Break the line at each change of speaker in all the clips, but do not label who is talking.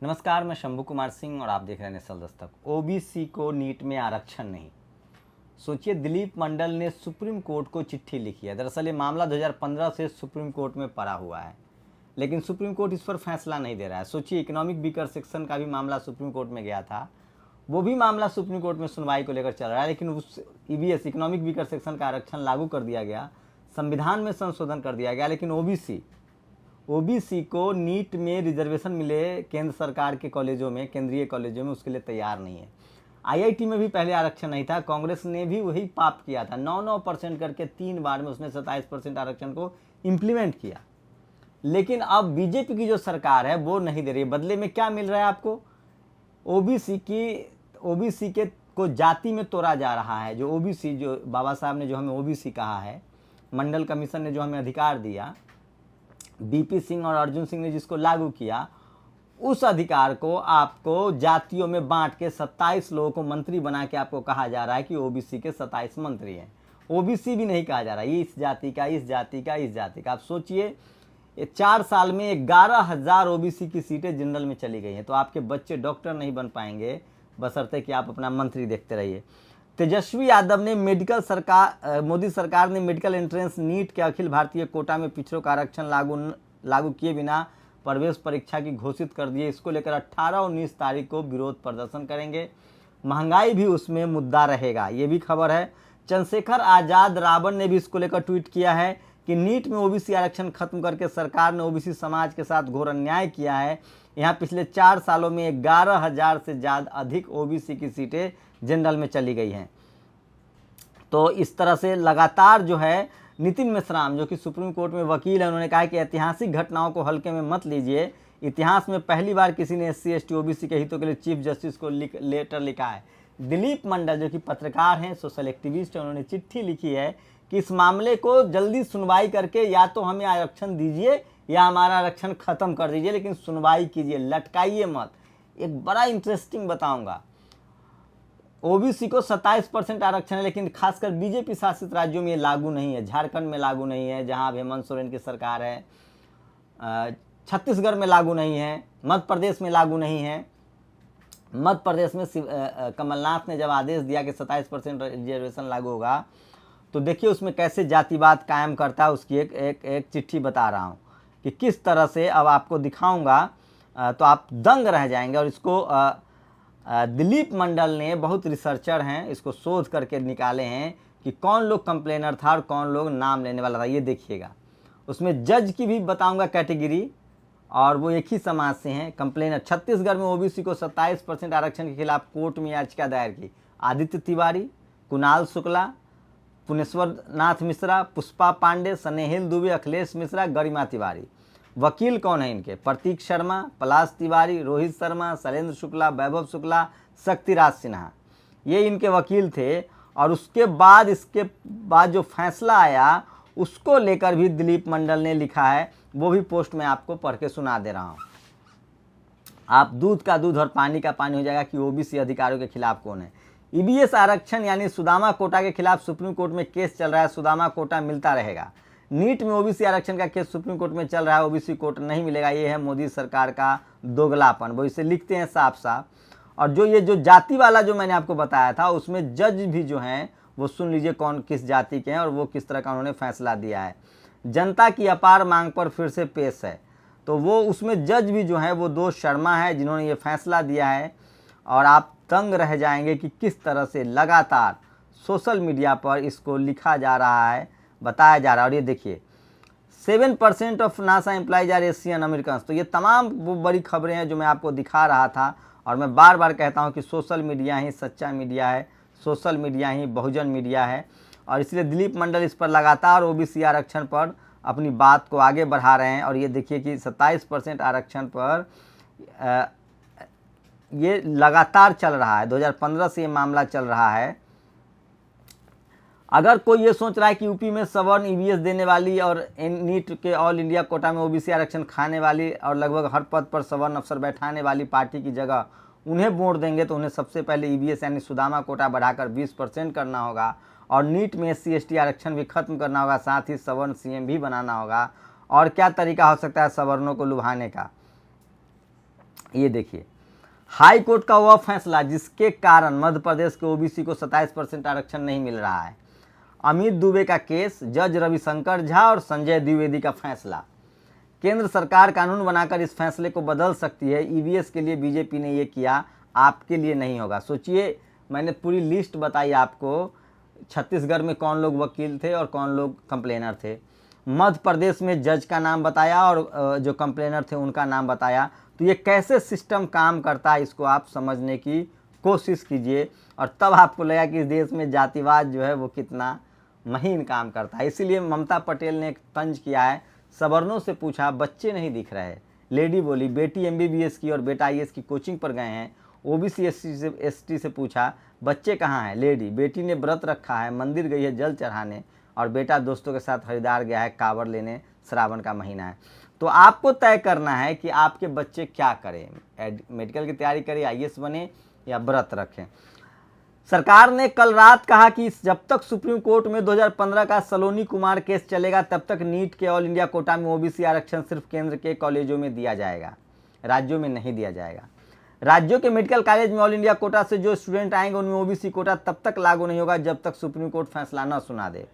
नमस्कार, मैं शंभू कुमार सिंह और आप देख रहे हैं नेशनल दस्तक। ओबीसी को नीट में आरक्षण नहीं। सोचिए, दिलीप मंडल ने सुप्रीम कोर्ट को चिट्ठी लिखी है। दरअसल ये मामला 2015 से सुप्रीम कोर्ट में पड़ा हुआ है, लेकिन सुप्रीम कोर्ट इस पर फैसला नहीं दे रहा है। सोचिए, इकोनॉमिक वीकर सेक्शन का भी मामला सुप्रीम कोर्ट में गया था, वो भी मामला सुप्रीम कोर्ट में सुनवाई को लेकर चल रहा है, लेकिन उस ईवीएस इकोनॉमिक वीकर सेक्शन का आरक्षण लागू कर दिया गया, संविधान में संशोधन कर दिया गया, लेकिन ओबीसी को नीट में रिजर्वेशन मिले केंद्र सरकार के कॉलेजों में, केंद्रीय कॉलेजों में, उसके लिए तैयार नहीं है। आईआईटी में भी पहले आरक्षण नहीं था, कांग्रेस ने भी वही पाप किया था, 9% करके 3 बार में उसने 27% आरक्षण को इम्प्लीमेंट किया। लेकिन अब बीजेपी की जो सरकार है वो नहीं दे रही है। बदले में क्या मिल रहा है आपको? ओबीसी के को जाति में तोड़ा जा रहा है। जो ओबीसी, जो बाबा साहब ने जो हमें ओबीसी कहा है, मंडल कमीशन ने जो हमें अधिकार दिया, बीपी सिंह और अर्जुन सिंह ने जिसको लागू किया, उस अधिकार को आपको जातियों में बांट के 27 लोगों को मंत्री बना के आपको कहा जा रहा है कि ओबीसी के 27 मंत्री हैं। ओबीसी भी नहीं कहा जा रहा है, ये इस जाति का, इस जाति का, इस जाति का। आप सोचिए, 4 साल में 11,000 ओबीसी की सीटें जनरल में चली गई हैं। तो आपके बच्चे डॉक्टर नहीं बन पाएंगे, बशर्ते कि आप अपना मंत्री देखते रहिए। तेजस्वी यादव ने मोदी सरकार ने मेडिकल एंट्रेंस नीट के अखिल भारतीय कोटा में पिछड़ों का आरक्षण लागू किए बिना प्रवेश परीक्षा की घोषित कर दिए। इसको लेकर 18 और 19 तारीख को विरोध प्रदर्शन करेंगे। महंगाई भी उसमें मुद्दा रहेगा, ये भी खबर है। चंद्रशेखर आजाद रावण ने भी इसको लेकर ट्वीट किया है कि नीट में ओबीसी आरक्षण खत्म करके सरकार ने ओबीसी समाज के साथ घोर अन्याय किया है। यहाँ पिछले 4 सालों में 11,000 से ज़्यादा अधिक ओबीसी की सीटें जनरल में चली गई हैं। तो इस तरह से लगातार जो है नितिन मेश्राम, जो कि सुप्रीम कोर्ट में वकील है, उन्होंने कहा कि ऐतिहासिक घटनाओं को हल्के में मत लीजिए। इतिहास में पहली बार किसी ने SC ST OBC के हितों के लिए चीफ जस्टिस को लेटर लिखा है। दिलीप मंडल, जो कि पत्रकार हैं, सोशल एक्टिविस्ट हैं, उन्होंने चिट्ठी लिखी है कि इस मामले को जल्दी सुनवाई करके या तो हमें आरक्षण दीजिए या हमारा आरक्षण खत्म कर दीजिए, लेकिन सुनवाई कीजिए, लटकाइए मत। एक बड़ा इंटरेस्टिंग बताऊंगा, ओबीसी को 27% आरक्षण है, लेकिन खासकर बीजेपी शासित राज्यों में ये लागू नहीं है। झारखंड में लागू नहीं है, जहां हेमंत सोरेन की सरकार है। छत्तीसगढ़ में लागू नहीं है, मध्य प्रदेश में लागू नहीं है। मध्य प्रदेश में कमलनाथ ने जब आदेश दिया कि 27% रिजर्वेशन लागू होगा, तो देखिए उसमें कैसे जातिवाद कायम करता है। उसकी एक चिट्ठी बता रहा हूँ कि किस तरह से, अब आपको दिखाऊंगा तो आप दंग रह जाएंगे। और इसको दिलीप मंडल ने, बहुत रिसर्चर हैं, इसको शोध करके निकाले हैं कि कौन लोग कंप्लेनर था और कौन लोग नाम लेने वाला था। ये देखिएगा, उसमें जज की भी बताऊंगा कैटेगरी, और वो एक ही समाज से हैं। कंप्लेनर, छत्तीसगढ़ में ओबीसी को 27% आरक्षण के खिलाफ कोर्ट में याचिका दायर की। आदित्य तिवारी, कुणाल शुक्ला, पुनेश्वर नाथ मिश्रा, पुष्पा पांडे, स्नेहिल दुबे, अखिलेश मिश्रा, गरिमा तिवारी। वकील कौन है इनके? प्रतीक शर्मा, पलाश तिवारी, रोहित शर्मा, शैलेंद्र शुक्ला, वैभव शुक्ला, शक्तिराज सिन्हा, ये इनके वकील थे। और उसके बाद, इसके बाद जो फैसला आया उसको लेकर भी दिलीप मंडल ने लिखा है, वो भी पोस्ट में आपको पढ़ के सुना दे रहा हूँ। आप दूध का दूध और पानी का पानी हो जाएगा कि ओबीसी अधिकारियों के खिलाफ कौन है। ईबीएस आरक्षण यानी सुदामा कोटा के खिलाफ सुप्रीम कोर्ट में केस चल रहा है। सुदामा कोटा मिलता रहेगा। नीट में ओबीसी आरक्षण का केस सुप्रीम कोर्ट में चल रहा है, ओबीसी कोर्ट नहीं मिलेगा। ये है मोदी सरकार का दोगलापन, वो इसे लिखते हैं साफ साफ। और जो जाति वाला जो मैंने आपको बताया था, उसमें जज भी जो हैं वो सुन लीजिए कौन किस जाति के हैं और वो किस तरह का उन्होंने फैसला दिया है। जनता की अपार मांग पर फिर से पेश है, तो वो उसमें जज भी जो है वो दोष शर्मा है, जिन्होंने ये फैसला दिया है। और आप तंग रह जाएंगे कि किस तरह से लगातार सोशल मीडिया पर इसको लिखा जा रहा है, बताया जा रहा है। और ये देखिए, 7% of NASA employees are Asian American. तो ये तमाम वो बड़ी खबरें हैं जो मैं आपको दिखा रहा था। और मैं बार बार कहता हूं कि सोशल मीडिया ही सच्चा मीडिया है, सोशल मीडिया ही बहुजन मीडिया है। और इसलिए दिलीप मंडल इस पर लगातार ओबीसी आरक्षण पर अपनी बात को आगे बढ़ा रहे हैं। और ये देखिए कि 27% आरक्षण पर ये लगातार चल रहा है, 2015 से ये मामला चल रहा है। अगर कोई ये सोच रहा है कि यूपी में सवर्ण ईवीएस देने वाली और नीट के ऑल इंडिया कोटा में ओबीसी आरक्षण खाने वाली और लगभग हर पद पर सवर्ण अफसर बैठाने वाली पार्टी की जगह उन्हें वोट देंगे, तो उन्हें सबसे पहले ईवीएस यानी सुदामा कोटा बढ़ाकर 20% करना होगा और नीट में SC ST आरक्षण भी खत्म करना होगा, साथ ही सवर्ण CM भी बनाना होगा। और क्या तरीका हो सकता है सवर्णों को लुभाने का? ये देखिए, हाई कोर्ट का वह फैसला जिसके कारण मध्य प्रदेश के ओबीसी को 27% आरक्षण नहीं मिल रहा है। अमित दुबे का केस, जज रविशंकर झा और संजय द्विवेदी का फैसला। केंद्र सरकार कानून बनाकर इस फैसले को बदल सकती है। ईवीएस के लिए बीजेपी ने ये किया, आपके लिए नहीं होगा। सोचिए, मैंने पूरी लिस्ट बताई आपको, छत्तीसगढ़ में कौन लोग वकील थे और कौन लोग कंप्लेनर थे, मध्य प्रदेश में जज का नाम बताया और जो कंप्लेनर थे उनका नाम बताया। तो ये कैसे सिस्टम काम करता है, इसको आप समझने की कोशिश कीजिए और तब आपको लगेगा कि इस देश में जातिवाद जो है वो कितना महीन काम करता है। इसीलिए ममता पटेल ने एक तंज किया है, सवर्णों से पूछा, बच्चे नहीं दिख रहे। लेडी बोली, बेटी एमबीबीएस की और बेटा आईएएस की कोचिंग पर गए हैं। ओबीसी एसटी से पूछा, बच्चे कहाँ हैं। लेडी, बेटी ने व्रत रखा है, मंदिर गई है जल चढ़ाने, और बेटा दोस्तों के साथ हरिद्वार गया है कांवड़ लेने, श्रावण का महीना है। तो आपको तय करना है कि आपके बच्चे क्या करें, मेडिकल की तैयारी करें, आईएएस बने या व्रत रखें। सरकार ने कल रात कहा कि जब तक सुप्रीम कोर्ट में 2015 का सलोनी कुमार केस चलेगा तब तक नीट के ऑल इंडिया कोटा में ओबीसी आरक्षण सिर्फ केंद्र के कॉलेजों में दिया जाएगा, राज्यों में नहीं दिया जाएगा। राज्यों के मेडिकल कॉलेज में ऑल इंडिया कोटा से जो स्टूडेंट आएंगे उनमें ओबीसी कोटा तब तक लागू नहीं होगा जब तक सुप्रीम कोर्ट फैसला न सुना दे।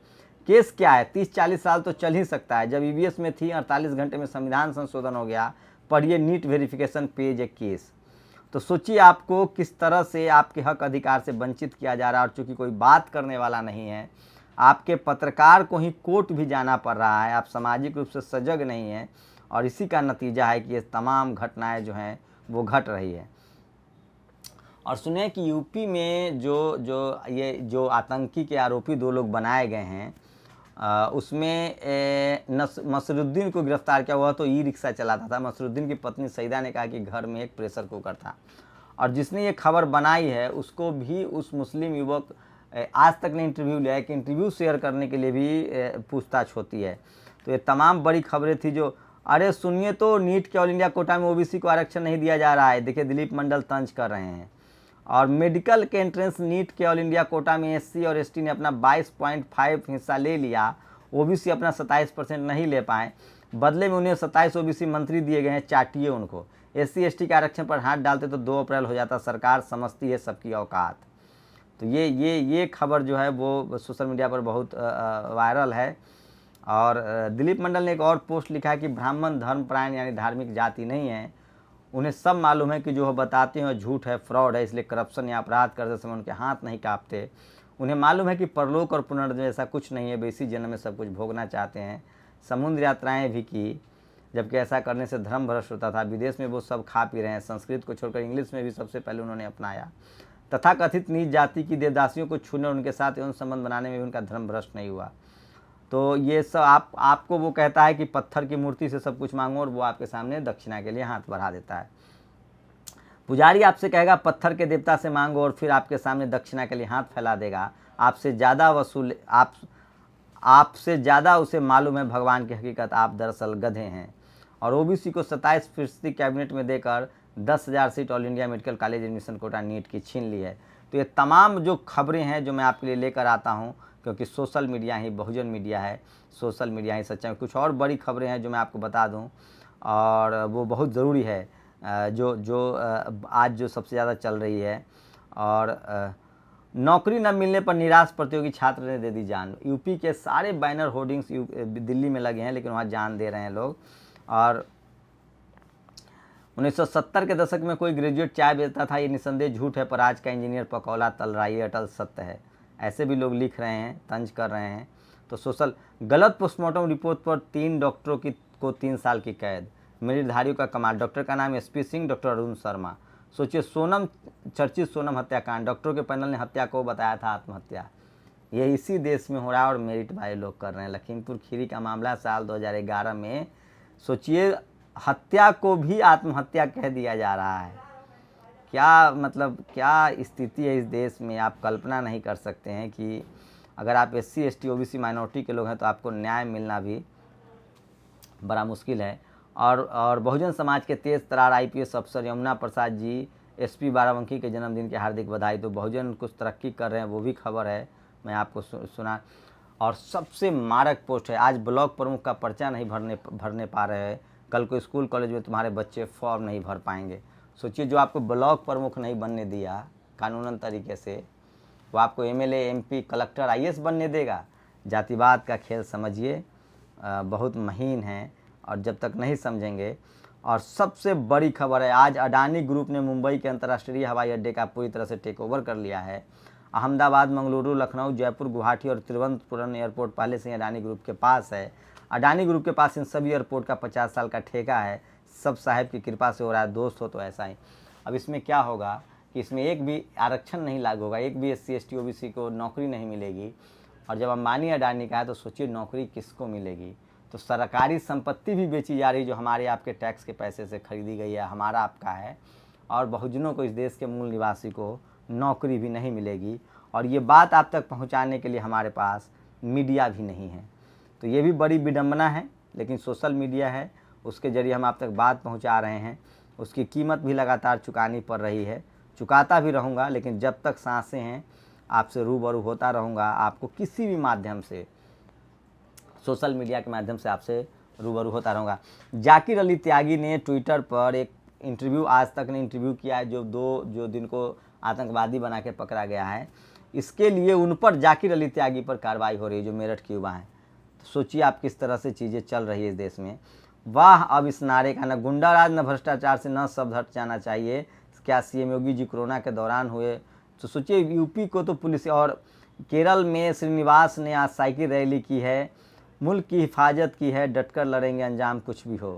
केस क्या है, 30-40 साल तो चल ही सकता है। जब ईवीएस में थी 48 घंटे में संविधान संशोधन हो गया। पढ़िए नीट वेरिफिकेशन पेज ए केस। तो सोचिए आपको किस तरह से आपके हक अधिकार से वंचित किया जा रहा है, और चूंकि कोई बात करने वाला नहीं है, आपके पत्रकार को ही कोर्ट भी जाना पड़ रहा है, आप सामाजिक रूप से सजग नहीं हैं, और इसी का नतीजा है कि ये तमाम घटनाएं जो हैं वो घट रही है। और सुने कि यूपी में जो आतंकी के आरोपी 2 लोग बनाए गए हैं, उसमें मसरुद्दीन को गिरफ्तार किया हुआ। तो ई रिक्शा चलाता था। मसरुद्दीन की पत्नी सईदा ने कहा कि घर में एक प्रेशर कुकर था, और जिसने ये खबर बनाई है उसको भी उस मुस्लिम युवक आज तक ने इंटरव्यू लिया है कि इंटरव्यू शेयर करने के लिए भी पूछताछ होती है। तो ये तमाम बड़ी खबरें थी जो, अरे सुनिए तो, नीट के ऑल इंडिया कोटा में ओबीसी को आरक्षण नहीं दिया जा रहा है। देखिए दिलीप मंडल तंज कर रहे हैं। और मेडिकल के एंट्रेंस नीट के ऑल इंडिया कोटा में एससी और एसटी ने अपना 22.5 हिस्सा ले लिया, ओबीसी अपना 27% नहीं ले पाए। बदले में उन्हें 27 ओबीसी मंत्री दिए गए हैं, चाटिए उनको। एससी एसटी के आरक्षण पर हाथ डालते तो 2 अप्रैल हो जाता। सरकार समझती है सबकी औकात। तो ये खबर जो है वो सोशल मीडिया पर बहुत वायरल है। और दिलीप मंडल ने एक और पोस्ट लिखा है कि ब्राह्मण धर्मपरायण यानी धार्मिक जाति नहीं है। उन्हें सब मालूम है कि जो वो बताते हैं झूठ है, फ्रॉड है, इसलिए करप्शन या अपराध करते समय उनके हाथ नहीं कांपते। उन्हें मालूम है कि परलोक और पुनर्जन्म ऐसा कुछ नहीं है, वे इसी जन्म में सब कुछ भोगना चाहते हैं। समुद्र यात्राएं भी की, जबकि ऐसा करने से धर्म भ्रष्ट होता था। विदेश में वो सब खा पी रहे हैं। संस्कृत को छोड़कर इंग्लिश में भी सबसे पहले उन्होंने अपनाया। तथाकथित नीच जाति की देवदासियों को छूने और उनके साथ यौन संबंध बनाने में भी उनका धर्म भ्रष्ट नहीं हुआ। तो ये सब आपको वो कहता है कि पत्थर की मूर्ति से सब कुछ मांगो, और वो आपके सामने दक्षिणा के लिए हाथ बढ़ा देता है। पुजारी आपसे कहेगा पत्थर के देवता से मांगो, और फिर आपके सामने दक्षिणा के लिए हाथ फैला देगा। आपसे ज़्यादा उसे मालूम है भगवान की हकीकत, आप दरअसल गधे हैं। और ओबीसी को 27% कैबिनेट में देकर 10,000 seat all India medical college admission quota NEET की छीन ली है। तो ये तमाम जो खबरें हैं जो मैं आपके लिए लेकर आता हूँ, क्योंकि सोशल मीडिया ही बहुजन मीडिया है, सोशल मीडिया ही सच्चा है। कुछ और बड़ी खबरें हैं जो मैं आपको बता दूँ, और वो बहुत ज़रूरी है, जो आज जो सबसे ज़्यादा चल रही है। और नौकरी न मिलने पर निराश प्रतियोगी छात्र ने दे दी जान। यूपी के सारे बैनर होर्डिंग्स दिल्ली में लगे हैं, लेकिन वहाँ जान दे रहे हैं लोग। और 1970 के दशक में कोई ग्रेजुएट चाय बेचता था, ये निसंदेह झूठ है, पर आज का इंजीनियर पकौला तल रहा है, ये अटल सत्य है। ऐसे भी लोग लिख रहे हैं, तंज कर रहे हैं। तो गलत पोस्टमार्टम रिपोर्ट पर 3 डॉक्टरों को 3 साल की कैद। मेरिटधारियों का कमाल। डॉक्टर का नाम एसपी सिंह, डॉक्टर अरुण शर्मा। सोचिए, चर्चित सोनम हत्याकांड, डॉक्टरों के पैनल ने हत्या को बताया था आत्महत्या। ये इसी देश में हो रहा है और मेरिट वाले लोग कर रहे हैं। लखीमपुर खीरी का मामला साल 2011 में, सोचिए, हत्या को भी आत्महत्या कह दिया जा रहा है। क्या मतलब क्या स्थिति है इस देश में, आप कल्पना नहीं कर सकते हैं कि अगर आप एससी एसटी ओबीसी माइनॉरिटी के लोग हैं तो आपको न्याय मिलना भी बड़ा मुश्किल है। और बहुजन समाज के तेज तरार आईपीएस अफसर यमुना प्रसाद जी, एसपी बाराबंकी के जन्मदिन की हार्दिक बधाई। तो बहुजन कुछ तरक्की कर रहे हैं, वो भी खबर है, मैं आपको सुना। और सबसे मारक पोस्ट है, आज ब्लॉक प्रमुख का पर्चा नहीं भरने पा रहे हैं, कल को स्कूल कॉलेज में तुम्हारे बच्चे फॉर्म नहीं भर पाएंगे। सोचिए, जो आपको ब्लॉक प्रमुख नहीं बनने दिया कानूनन तरीके से, वो आपको एमएलए, एमपी, कलेक्टर, आईएएस बनने देगा। जातिवाद का खेल समझिए, बहुत महीन है, और जब तक नहीं समझेंगे। और सबसे बड़ी खबर है, आज अडानी ग्रुप ने मुंबई के अंतर्राष्ट्रीय हवाई अड्डे का पूरी तरह से टेक ओवर कर लिया है। अहमदाबाद, मंगलुरु, लखनऊ, जयपुर, गुवाहाटी और तिरुवनंतपुरम एयरपोर्ट पहले से ही अडानी ग्रुप के पास है। अडानी ग्रुप के पास इन सभी एयरपोर्ट का 50 साल का ठेका है। सब साहब की कृपा से हो रहा है। दोस्त हो तो ऐसा ही। अब इसमें क्या होगा कि इसमें एक भी आरक्षण नहीं लागू होगा, एक भी SC, ST, OBC को नौकरी नहीं मिलेगी। और जब अंबानी अडानी का है तो सोचिए नौकरी किसको मिलेगी। तो सरकारी संपत्ति भी बेची जा रही, जो हमारे आपके टैक्स के पैसे से खरीदी गई है, हमारा आपका है। और बहुजनों को, इस देश के मूल निवासी को नौकरी भी नहीं मिलेगी। और ये बात आप तक पहुंचाने के लिए हमारे पास मीडिया भी नहीं है। तो ये भी बड़ी विडंबना है, लेकिन सोशल मीडिया है, उसके ज़रिए हम आप तक बात पहुंचा रहे हैं। उसकी कीमत भी लगातार चुकानी पड़ रही है, चुकाता भी रहूँगा। लेकिन जब तक सांसें हैं आपसे रूबरू होता रहूँगा, आपको किसी भी माध्यम से, सोशल मीडिया के माध्यम से आपसे रूबरू होता रहूँगा। जाकिर अली त्यागी ने ट्विटर पर एक इंटरव्यू, आज तक ने इंटरव्यू किया है, जो दिन को आतंकवादी बना के पकड़ा गया है। इसके लिए उन पर, जाकिर अली त्यागी पर कार्रवाई हो रही है, जो मेरठ के युवा हैं। तो सोचिए आप किस तरह से चीज़ें चल रही है इस देश में। वाह, अब इस नारे का, न गुंडाराज न भ्रष्टाचार से न शब्द हट जाना चाहिए। क्या CM योगी जी कोरोना के दौरान हुए? तो सोचिए, यूपी को तो पुलिस, और केरल में श्रीनिवास ने आज साइकिल रैली की है, मुल्क की हिफाजत की है, डटकर लड़ेंगे अंजाम कुछ भी हो।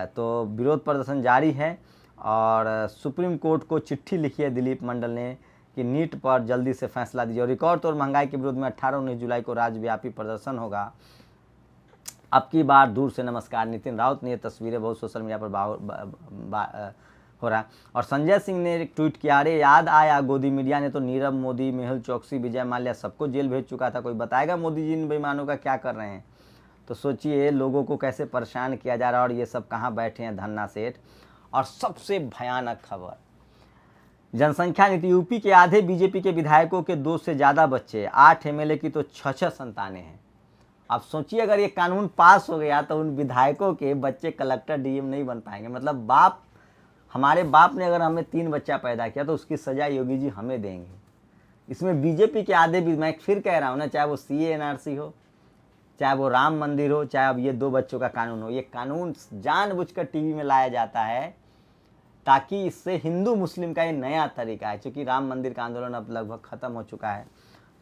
तो विरोध प्रदर्शन जारी है। और सुप्रीम कोर्ट को चिट्ठी लिखी है दिलीप मंडल ने कि नीट पर जल्दी से फैसला दीजिए। और रिकॉर्ड तोड़ महंगाई के विरोध में 18-19 जुलाई को राज्यव्यापी प्रदर्शन होगा। अब की बार दूर से नमस्कार। नितिन राउत ने ये तस्वीरें बहुत सोशल मीडिया पर हो रहा है। और संजय सिंह ने एक ट्वीट किया, अरे याद आया, गोदी मीडिया ने तो नीरव मोदी, मेहुल चौकसी, विजय माल्या सबको जेल भेज चुका था। कोई बताएगा मोदी जी इन बेईमानों का क्या कर रहे हैं? तो सोचिए लोगों को कैसे परेशान किया जा रहा है। और ये सब कहाँ बैठे हैं? धन्ना सेठ। और सबसे भयानक खबर, जनसंख्या नीति। यूपी के आधे बीजेपी के विधायकों के 2 से ज़्यादा बच्चे, 8 MLA की तो 6 संतानें हैं। अब सोचिए अगर ये कानून पास हो गया तो उन विधायकों के बच्चे कलेक्टर, DM नहीं बन पाएंगे। मतलब बाप, हमारे बाप ने अगर हमें 3 बच्चा पैदा किया तो उसकी सजा योगी जी हमें देंगे। इसमें बीजेपी के आधे भी, मैं फिर कह रहा हूँ ना, चाहे वो CA NRC हो, चाहे वो राम मंदिर हो, चाहे अब ये 2 बच्चों का कानून हो, ये कानून जानबूझकर टीवी में लाया जाता है ताकि इससे हिंदू मुस्लिम का ये नया तरीका है। क्योंकि राम मंदिर का आंदोलन अब लगभग ख़त्म हो चुका है,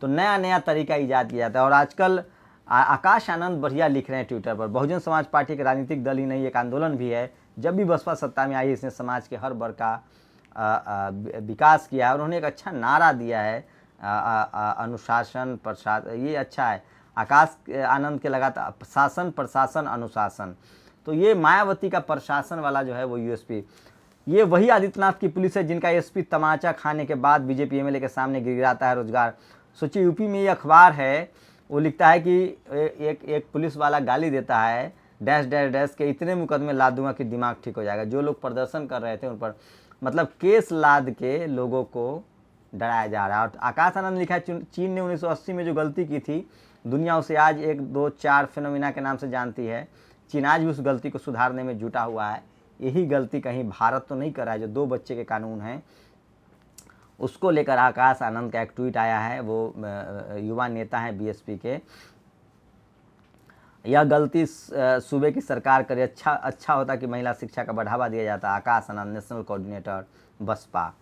तो नया तरीका ईजाद किया जाता है। और आजकल आकाश आनंद बढ़िया लिख रहे हैं ट्विटर पर, बहुजन समाज पार्टी के राजनीतिक दल ही नहीं, एक आंदोलन भी है। जब भी बसपा सत्ता में आई, इसने समाज के हर वर्ग का विकास किया है। और उन्होंने एक अच्छा नारा दिया है, अनुशासन प्रशासन, ये अच्छा है। आकाश आनंद के लगातार शासन प्रशासन अनुशासन, तो ये मायावती का प्रशासन वाला जो है वो USP, ये वही आदित्यनाथ की पुलिस है जिनका SP तमाचा खाने के बाद बीजेपी MLA के सामने गिराता है रोजगार। सोचिए यूपी में ये अखबार है, वो लिखता है कि एक पुलिस वाला गाली देता है, डैश डैश डैश के इतने मुकदमे लाद दूंगा कि दिमाग ठीक हो जाएगा। जो लोग प्रदर्शन कर रहे थे उन पर मतलब केस लाद के लोगों को डराया जा रहा है। और आकाश आनंद लिखा है, चीन ने 1980 में जो गलती की थी, दुनिया उसे आज 1, 2, 4 फिनोमिना के नाम से जानती है। चीन आज भी उस गलती को सुधारने में जुटा हुआ है। यही गलती कहीं भारत तो नहीं कर रहा है। जो 2 बच्चे के कानून हैं उसको लेकर आकाश आनंद का एक ट्वीट आया है, वो युवा नेता हैं BSP के। यह गलती सूबे की सरकार करे, अच्छा होता कि महिला शिक्षा का बढ़ावा दिया जाता। Akash Anand, national coordinator Baspa.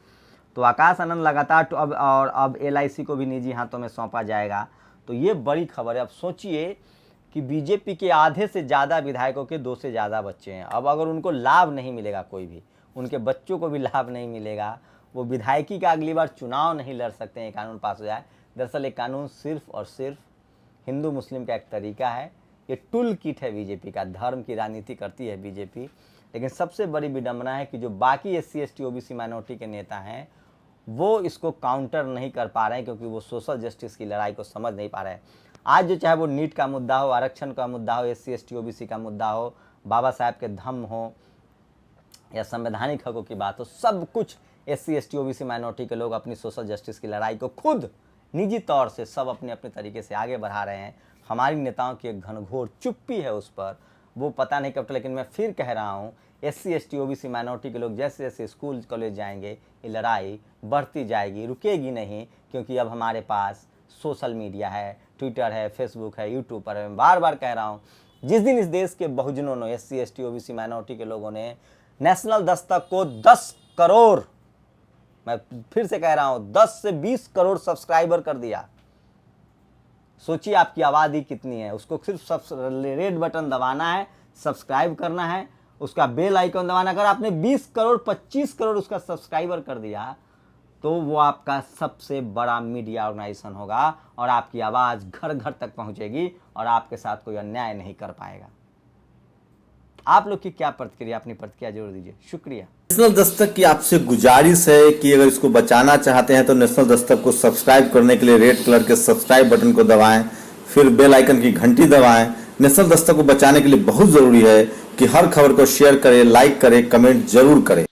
तो आकाश आनंद लगातार अब LIC को भी निजी हाथों में सौंपा जाएगा। तो ये बड़ी खबर है। अब सोचिए कि बीजेपी के आधे से ज़्यादा विधायकों के 2 से ज़्यादा बच्चे हैं। अब अगर उनको लाभ नहीं मिलेगा, कोई भी उनके बच्चों को भी लाभ नहीं मिलेगा, वो विधायकी का अगली बार चुनाव नहीं लड़ सकते हैं, कानून पास हो जाए। दरअसल ये कानून सिर्फ और सिर्फ हिंदू मुस्लिम का एक तरीका है। ये टूल किट है बीजेपी का, धर्म की राजनीति करती है बीजेपी। लेकिन सबसे बड़ी विडंबना है कि जो बाकी SC ST OBC माइनॉरिटी के नेता हैं वो इसको काउंटर नहीं कर पा रहे हैं, क्योंकि वो सोशल जस्टिस की लड़ाई को समझ नहीं पा रहे हैं। आज जो चाहे वो नीट का मुद्दा हो, आरक्षण का मुद्दा हो, SC ST OBC का मुद्दा हो, बाबा साहब के धम्म हो या संवैधानिक हकों की बात हो, सब कुछ SC ST OBC माइनॉरिटी के लोग अपनी सोशल जस्टिस की लड़ाई को खुद निजी तौर से सब अपने अपने तरीके से आगे बढ़ा रहे हैं। हमारी नेताओं की एक घनघोर चुप्पी है उस पर, वो पता नहीं कब तक। लेकिन मैं फिर कह रहा हूँ, SC ST OBC माइनॉरिटी के लोग जैसे जैसे स्कूल कॉलेज जाएंगे ये लड़ाई बढ़ती जाएगी, रुकेगी नहीं, क्योंकि अब हमारे पास सोशल मीडिया है, ट्विटर है, फेसबुक है, यूट्यूब पर है। मैं बार बार कह रहा हूँ, जिस दिन इस देश के बहुजनों ने, SC ST OBC माइनॉरिटी के लोगों ने नेशनल दस्तक को 10 करोड़, मैं फिर से कह रहा हूँ 10 से 20 करोड़ सब्सक्राइबर कर दिया, सोचिए आपकी आबादी कितनी है। उसको सिर्फ रेड बटन दबाना है, सब्सक्राइब करना है, उसका बेल आइकन दबाना। अगर आपने 20 करोड़ 25 करोड़ उसका सब्सक्राइबर कर दिया तो वो आपका सबसे बड़ा मीडिया ऑर्गेनाइजेशन होगा और आपकी आवाज़ घर घर तक पहुंचेगी और आपके साथ कोई अन्याय नहीं कर पाएगा। आप लोग की क्या प्रतिक्रिया, अपनी प्रतिक्रिया जरूर दीजिए। शुक्रिया।
नेशनल दस्तक की आपसे गुजारिश है कि अगर इसको बचाना चाहते हैं तो नेशनल दस्तक को सब्सक्राइब करने के लिए रेड कलर के सब्सक्राइब बटन को दबाएं, फिर बेल आइकन की घंटी दबाएं। नेशनल दस्तक को बचाने के लिए बहुत जरूरी है कि हर खबर को शेयर करें, लाइक करें, कमेंट जरूर करें।